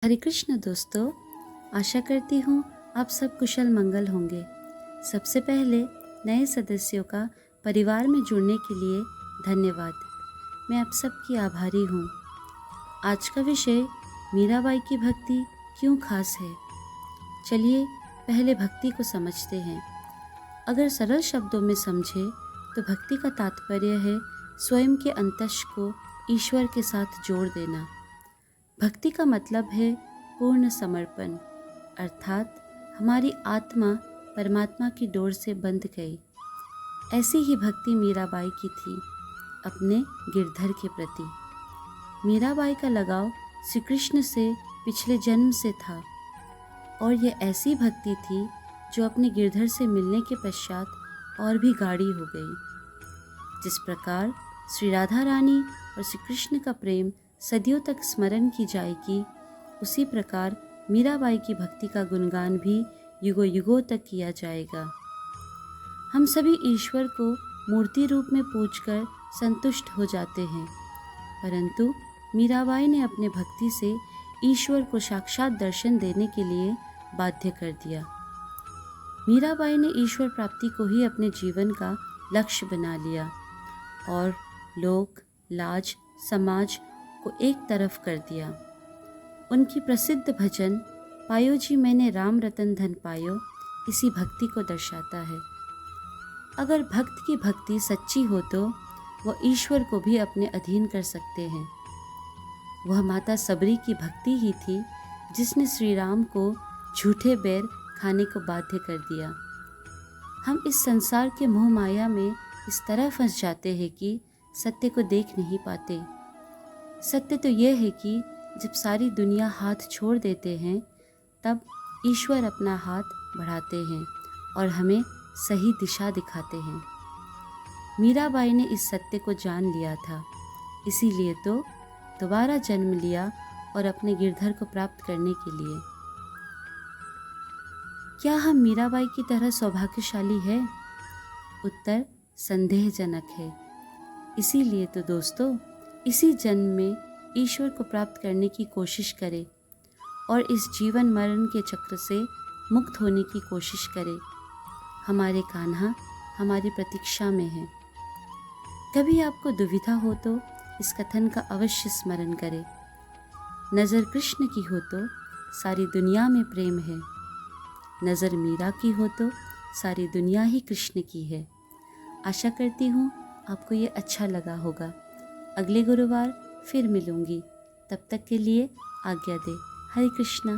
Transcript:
हरे कृष्ण दोस्तों, आशा करती हूँ आप सब कुशल मंगल होंगे। सबसे पहले नए सदस्यों का परिवार में जुड़ने के लिए धन्यवाद। मैं आप सबकी आभारी हूँ। आज का विषय मीराबाई की भक्ति क्यों खास है। चलिए पहले भक्ति को समझते हैं। अगर सरल शब्दों में समझे तो भक्ति का तात्पर्य है स्वयं के अंतस को ईश्वर के साथ जोड़ देना। भक्ति का मतलब है पूर्ण समर्पण, अर्थात हमारी आत्मा परमात्मा की डोर से बंध गई। ऐसी ही भक्ति मीराबाई की थी अपने गिरधर के प्रति। मीराबाई का लगाव श्री कृष्ण से पिछले जन्म से था और यह ऐसी भक्ति थी जो अपने गिरधर से मिलने के पश्चात और भी गाढ़ी हो गई। जिस प्रकार श्री राधा रानी और श्री कृष्ण का प्रेम सदियों तक स्मरण की जाएगी, उसी प्रकार मीराबाई की भक्ति का गुणगान भी युगों युगों तक किया जाएगा। हम सभी ईश्वर को मूर्ति रूप में पूजकर संतुष्ट हो जाते हैं, परंतु मीराबाई ने अपने भक्ति से ईश्वर को साक्षात दर्शन देने के लिए बाध्य कर दिया। मीराबाई ने ईश्वर प्राप्ति को ही अपने जीवन का लक्ष्य बना लिया और लोक, लाज, समाज को एक तरफ कर दिया। उनकी प्रसिद्ध भजन पायो जी मैंने राम रतन धन पायो इसी भक्ति को दर्शाता है। अगर भक्त की भक्ति सच्ची हो तो वह ईश्वर को भी अपने अधीन कर सकते हैं। वह माता सबरी की भक्ति ही थी जिसने श्री राम को झूठे बैर खाने को बाध्य कर दिया। हम इस संसार के मोह माया में इस तरह फंस जाते हैं कि सत्य को देख नहीं पाते। सत्य तो यह है कि जब सारी दुनिया हाथ छोड़ देते हैं, तब ईश्वर अपना हाथ बढ़ाते हैं और हमें सही दिशा दिखाते हैं। मीराबाई ने इस सत्य को जान लिया था, इसीलिए तो दोबारा जन्म लिया और अपने गिरधर को प्राप्त करने के लिए। क्या हम मीराबाई की तरह सौभाग्यशाली हैं? उत्तर संदेहजनक है। इसीलिए तो दोस्तों, इसी जन्म में ईश्वर को प्राप्त करने की कोशिश करें और इस जीवन मरण के चक्र से मुक्त होने की कोशिश करें। हमारे कान्हा हमारी प्रतीक्षा में है। कभी आपको दुविधा हो तो इस कथन का अवश्य स्मरण करें। नज़र कृष्ण की हो तो सारी दुनिया में प्रेम है, नज़र मीरा की हो तो सारी दुनिया ही कृष्ण की है। आशा करती हूँ आपको ये अच्छा लगा होगा। अगले गुरुवार फिर मिलूंगी, तब तक के लिए आज्ञा दे। हरे कृष्णा।